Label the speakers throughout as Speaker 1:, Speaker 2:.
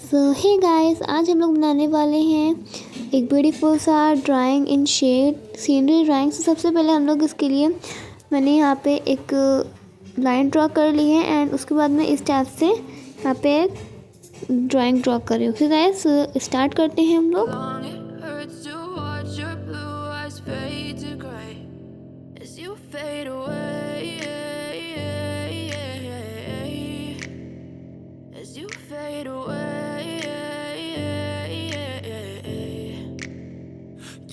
Speaker 1: सो hey guys, आज हम लोग बनाने वाले हैं एक ब्यूटीफुल सा ड्राइंग इन शेड सीनरी ड्राइंग। सबसे पहले हम लोग इसके लिए मैंने यहाँ पे एक लाइन ड्रॉ कर ली है एंड उसके बाद में इस टाइप से यहाँ पे एक ड्राइंग ड्रॉ कर रही हूँ। ओके गाइस, स्टार्ट करते हैं हम लोग।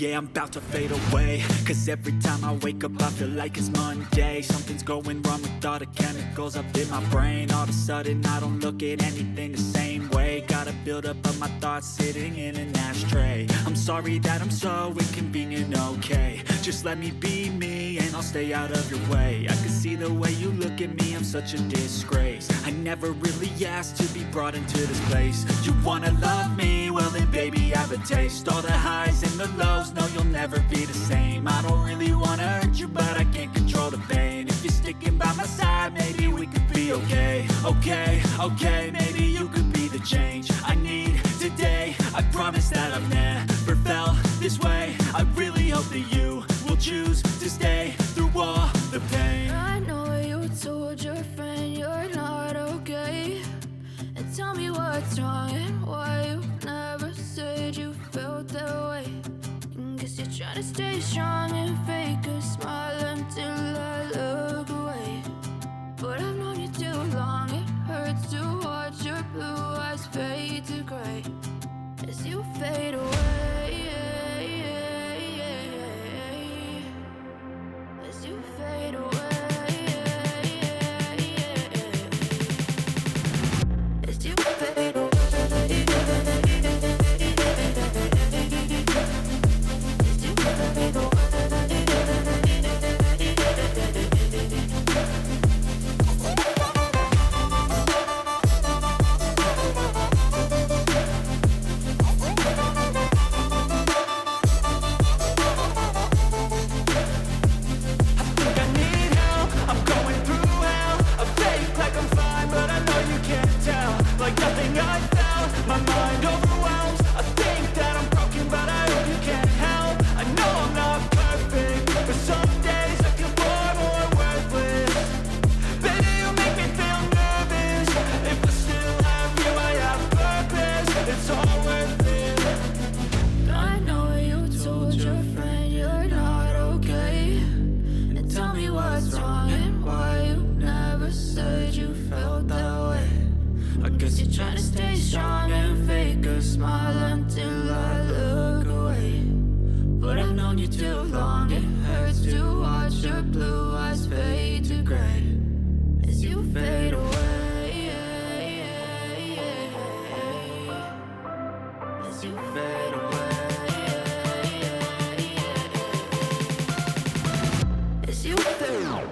Speaker 2: Yeah, I'm about to fade away, 'cause every time I wake up I feel like it's Monday. Something's going wrong with all the chemicals up in my brain. All of a sudden I don't look at anything the same way. Gotta build up of my thoughts sitting in an ashtray. I'm sorry that I'm so inconvenient, okay? Just let me be me and I'll stay out of your way. I can see the way you look at me, I'm such a disgrace. I never really asked to be brought into this place. You wanna love me? Well then baby have a taste. All the highs and the lows, no you'll never be the same. I don't really wanna hurt you but I can't control the pain. If you're sticking by my side, maybe we could be okay. Okay, maybe you could be the change I need today. I promise that I've never felt this way. I really hope that you will choose to stay through all the pain.
Speaker 3: I know you told your friend you're not okay, and tell me what's wrong and why you never said you felt that way. Guess you're trying to stay strong and fake a smile until I look away. But I've known you too long, it hurts to watch your blue eyes fade to gray as you fade away. As you fade away. As you fade away. You're trying to stay strong and fake a smile until I look away. But I've known you too long, it hurts to watch your blue eyes fade to gray as you fade away. As you fade away. As you fade away.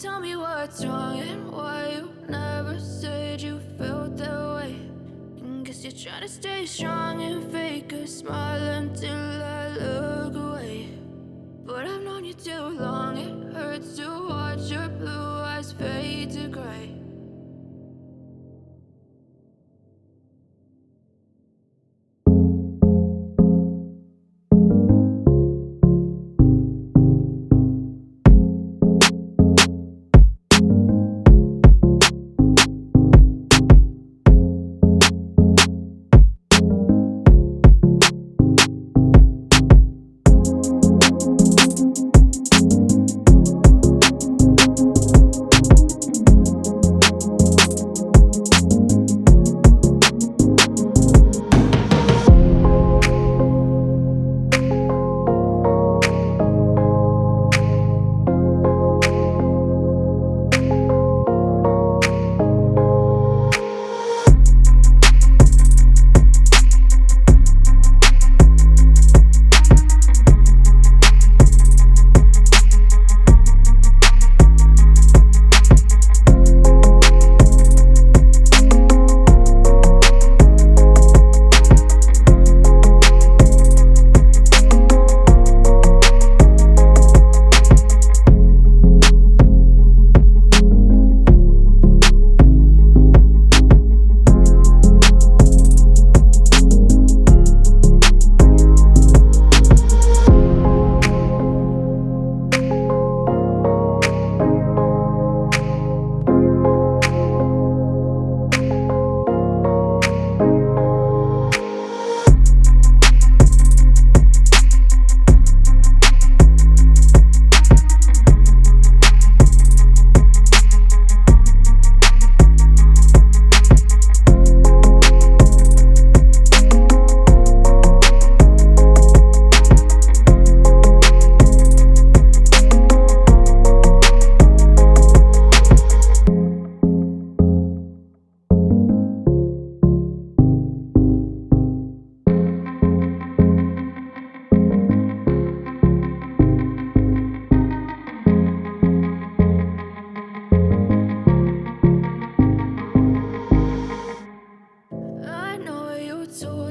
Speaker 3: Tell me what's wrong and why you never said you felt that way. Guess you're trying to stay strong and fake a smile until I look away. But I've known you too long, it hurts to watch your blue eyes fade to gray.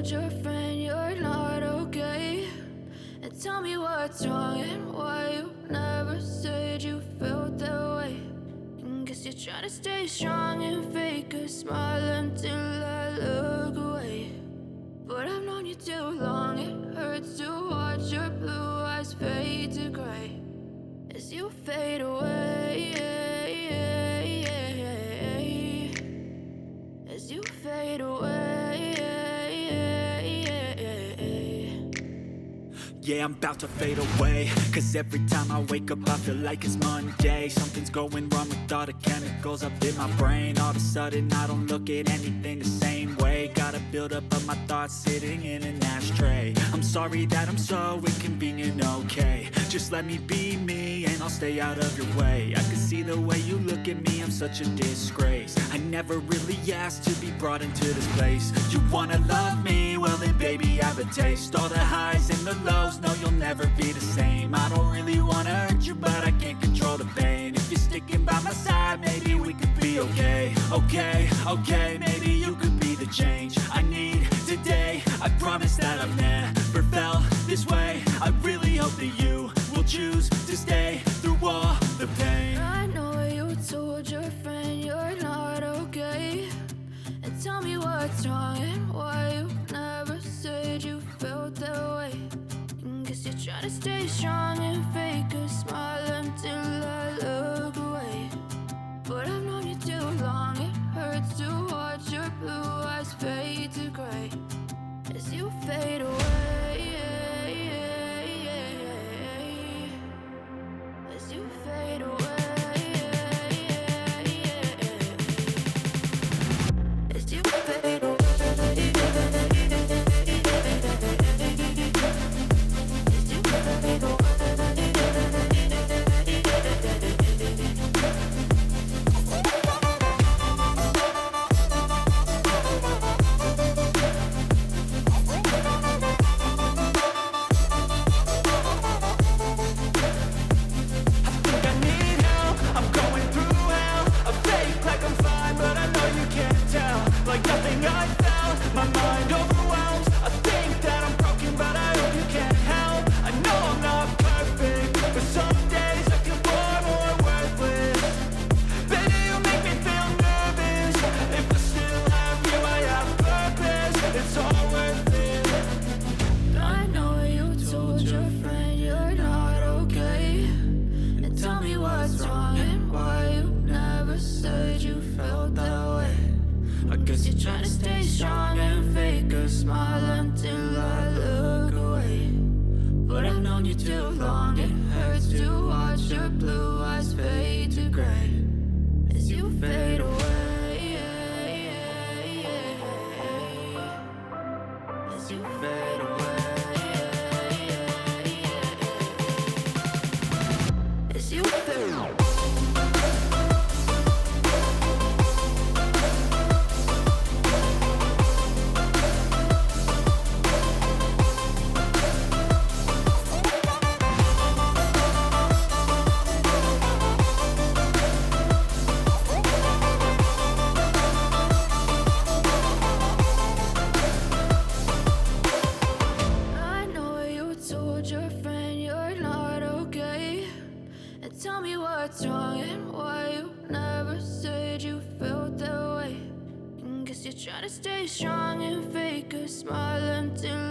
Speaker 3: told your friend you're not okay. And tell me what's wrong and why you never said you felt that way. And guess you're trying to stay strong and fake a smile until I look away. But I've known you too long, it hurts to watch your blue eyes fade to gray as you fade away. As you fade away.
Speaker 2: Yeah, I'm about to fade away, 'cause every time I wake up I feel like it's Monday. Something's going wrong with all the chemicals up in my brain. All of a sudden I don't look at anything the same way. Got a buildup of my thoughts sitting in an ashtray. I'm sorry that I'm so inconvenient, okay. Just let me be me and I'll stay out of your way. I can see the way you look at me, I'm such a disgrace. I never really asked to be brought into this place. You wanna love me? Well then baby have a taste. All the highs and the lows, no you'll never be the same. I don't really wanna hurt you but I can't control the pain. If you're sticking by my side maybe we could be okay. Okay, maybe you could be the change I need today. I promise that I've never felt this way. I really hope that you will choose to stay through all the pain.
Speaker 3: I know you told your friend you're not okay. And tell me what's wrong and why you never said you felt that way. And guess you're trying to stay strong and fake a smile until I look away. But I've known you too long, it hurts to watch your blue eyes fade to gray as you fade away. As you fade away. As you fade away. As you fade away. Trying to stay strong and fake a smile until